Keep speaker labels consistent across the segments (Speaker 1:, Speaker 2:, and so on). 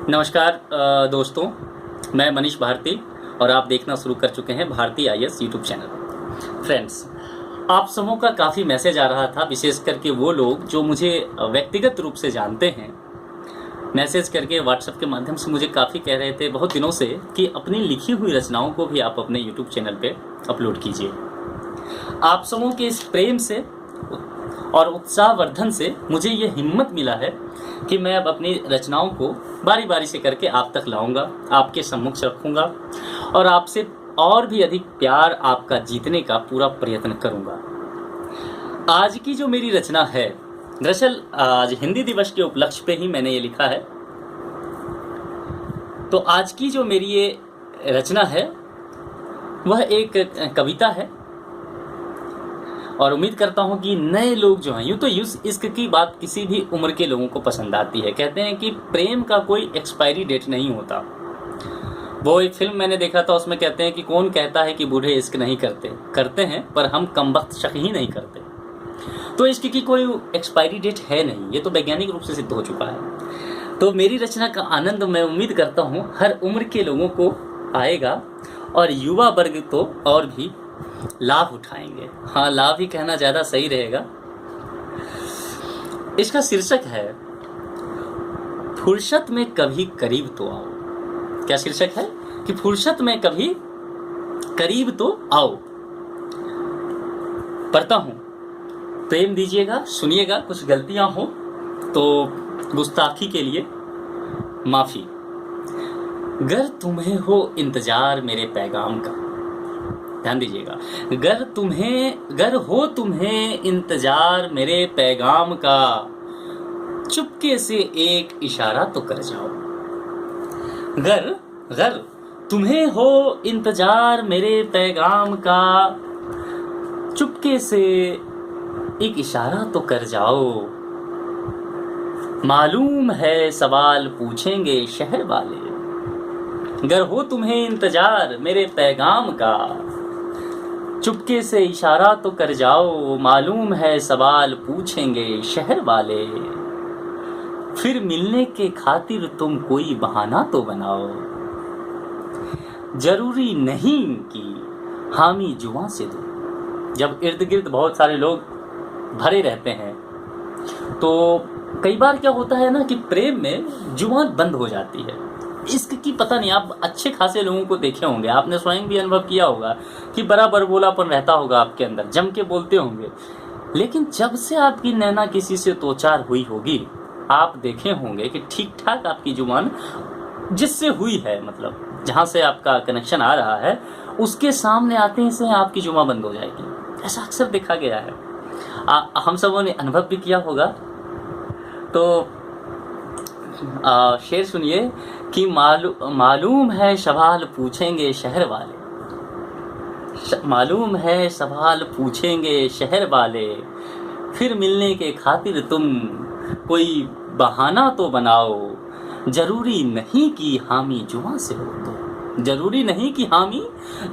Speaker 1: नमस्कार दोस्तों, मैं मनीष भारती और आप देखना शुरू कर चुके हैं Bharti IAS YouTube channel. Friends, आप सबों का काफ़ी मैसेज आ रहा था, विशेष करके वो लोग जो मुझे व्यक्तिगत रूप से जानते हैं। मैसेज करके व्हाट्सएप के माध्यम से मुझे काफ़ी कह रहे थे बहुत दिनों से कि अपनी लिखी हुई रचनाओं को भी आप अपने यूट्यूब चैनल पे अपलोड कीजिए। आप सबों के इस प्रेम से और उत्साहवर्धन से मुझे ये हिम्मत मिला है कि मैं अब अपनी रचनाओं को बारी बारी से करके आप तक लाऊंगा, आपके सम्मुख रखूंगा और आपसे और भी अधिक प्यार आपका जीतने का पूरा प्रयत्न करूंगा। आज की जो मेरी रचना है, दरअसल आज हिंदी दिवस के उपलक्ष्य पे ही मैंने ये लिखा है। तो आज की जो मेरी ये रचना है वह एक कविता है और उम्मीद करता हूँ कि नए लोग जो हैं, यूँ तो इश्क की बात किसी भी उम्र के लोगों को पसंद आती है। कहते हैं कि प्रेम का कोई एक्सपायरी डेट नहीं होता। वो एक फिल्म मैंने देखा था, उसमें कहते हैं कि कौन कहता है कि बूढ़े इश्क नहीं करते, करते हैं पर हम कमबख्त शक ही नहीं करते। तो इश्क की कोई एक्सपायरी डेट है नहीं, ये तो वैज्ञानिक रूप से सिद्ध हो चुका है। तो मेरी रचना का आनंद मैं उम्मीद करता हूँ हर उम्र के लोगों को आएगा और युवा वर्ग तो और भी लाभ उठाएंगे। हाँ, लाभ ही कहना ज़्यादा सही रहेगा। इसका शीर्षक है फुर्सत में कभी करीब तो आओ। क्या शीर्षक है? कि फुर्सत में कभी करीब तो आओ। पढ़ता हूं, प्रेम दीजिएगा, सुनिएगा। कुछ गलतियां हो तो गुस्ताखी के लिए माफी। गर तुम्हें हो इंतजार मेरे पैगाम का, ध्यान दीजिएगा, गर हो तुम्हें इंतजार मेरे पैगाम का, चुपके से एक इशारा तो कर जाओ। गर तुम्हें हो इंतजार मेरे पैगाम का, चुपके से एक इशारा तो कर जाओ। मालूम है सवाल पूछेंगे शहर वाले, गर हो तुम्हें इंतजार मेरे पैगाम का, चुपके से इशारा तो कर जाओ। मालूम है सवाल पूछेंगे शहर वाले, फिर मिलने के खातिर तुम कोई बहाना तो बनाओ। जरूरी नहीं कि हामी जुबां से दो। जब इर्द गिर्द बहुत सारे लोग भरे रहते हैं तो कई बार क्या होता है ना कि प्रेम में जुबान बंद हो जाती है। इश्क की पता नहीं, आप अच्छे खासे लोगों को देखे होंगे, आपने स्वयं भी अनुभव किया होगा कि बराबर बोलापन रहता होगा आपके अंदर, जम के बोलते होंगे। लेकिन जब से आपकी नैना किसी से दो चार हुई होगी, आप देखे होंगे कि ठीक ठाक आपकी जुबान जिससे हुई है, मतलब जहाँ से आपका कनेक्शन आ रहा है, उसके सामने आते ही से आपकी जुबान बंद हो जाएगी। ऐसा अक्सर देखा गया है, हम सबों ने अनुभव भी किया होगा। तो शेर सुनिए कि मालूम है सवाल पूछेंगे शहर वाले, मालूम है सवाल पूछेंगे शहर वाले, फिर मिलने के खातिर तुम कोई बहाना तो बनाओ। जरूरी नहीं कि हामी जुबां से हो दो, जरूरी नहीं कि हामी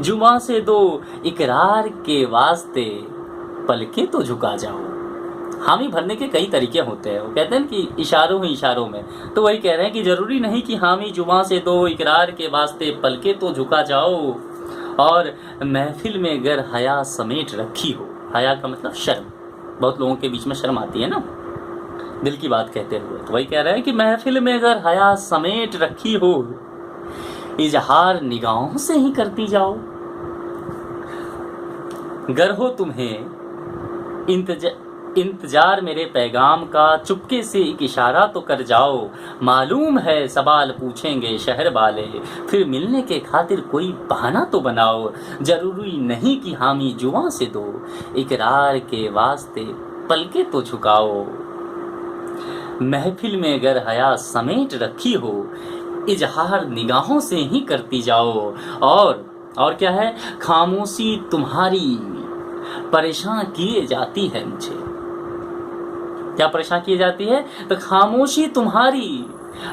Speaker 1: जुबां से दो, इकरार के वास्ते पलके तो झुका जाओ। हामी भरने के कई तरीके होते हैं। वो कहते हैं कि इशारों ही इशारों में, तो वही कह रहे हैं कि जरूरी नहीं कि हामी जुबां से दो, इकरार के वास्ते पलके तो झुका जाओ। और महफिल में गर हया समेट रखी हो, हया का मतलब शर्म, बहुत लोगों के बीच में शर्म आती है ना दिल की बात कहते हुए, तो वही कह रहे हैं कि महफिल में अगर हया समेट रखी हो, इजहार निगाहों से ही करती जाओ। गर हो तुम्हें इंतजार मेरे पैगाम का, चुपके से एक इशारा तो कर जाओ। मालूम है सवाल पूछेंगे शहर वाले, फिर मिलने के खातिर कोई बहाना तो बनाओ। जरूरी नहीं कि हामी जुबां से दो, इकरार के वास्ते पलके तो झुकाओ। महफिल में अगर हया समेट रखी हो, इजहार निगाहों से ही करती जाओ। और क्या है, खामोशी तुम्हारी परेशान किए जाती है मुझे। क्या परेशान किए जाती है? तो खामोशी तुम्हारी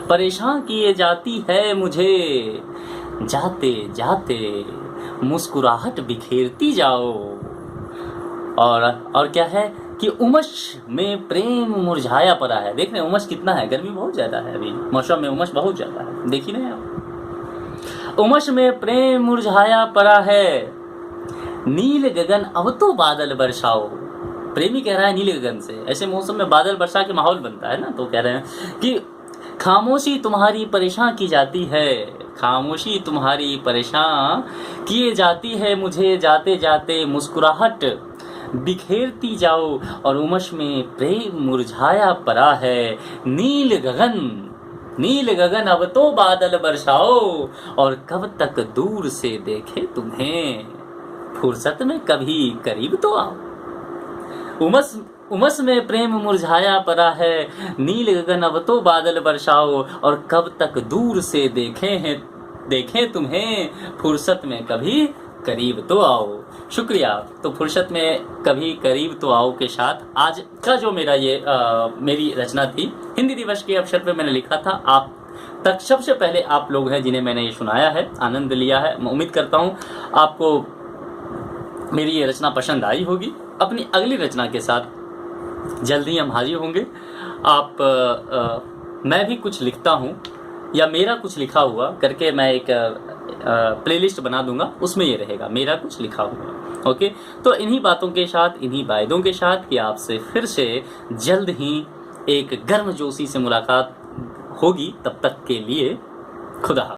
Speaker 1: परेशान किए जाती है मुझे। जाते जाते मुस्कुराहट बिखेरती जाओ। और क्या है, कि उमस में प्रेम मुरझाया पड़ा है। देख रहे हैं उमस कितना है, गर्मी बहुत ज़्यादा है, अभी मौसम में उमस बहुत ज़्यादा है, देखिए ना आप। उमस में प्रेम मुरझाया पड़ा है, नील गगन अब तो बादल बरसाओ। प्रेमी कह रहा है नील गगन से, ऐसे मौसम में बादल वर्षा के माहौल बनता है ना, तो कह रहे हैं कि खामोशी तुम्हारी परेशान की जाती है, खामोशी तुम्हारी परेशान किए जाती है, मुझे जाते जाते मुस्कुराहट बिखेरती जाओ, और उमस में प्रेम मुरझाया पड़ा है, नील गगन अब तो बादल बरसाओ, और कब तक दूर से देखे तुम्हें, फुर्सत में कभी करीब तो आओ। उमस में प्रेम मुरझाया पड़ा है, नील गगन अब तो बादल बरसाओ, और कब तक दूर से देखें तुम्हें, फुर्सत में कभी करीब तो आओ। शुक्रिया। तो फुर्सत में कभी करीब तो आओ के साथ आज का जो मेरी रचना थी, हिंदी दिवस के अवसर पे मैंने लिखा था, आप तक सबसे पहले आप लोग हैं जिन्हें मैंने ये सुनाया है, आनंद लिया है। मैं उम्मीद करता हूँ आपको मेरी ये रचना पसंद आई होगी। अपनी अगली रचना के साथ जल्द ही हम हाजिर होंगे। मैं भी कुछ लिखता हूँ या मेरा कुछ लिखा हुआ करके मैं एक प्लेलिस्ट बना दूंगा, उसमें ये रहेगा मेरा कुछ लिखा हुआ। ओके, तो इन्हीं बातों के साथ, इन्हीं वायदों के साथ कि आपसे फिर से जल्द ही एक गर्मजोशी से मुलाकात होगी, तब तक के लिए खुदा।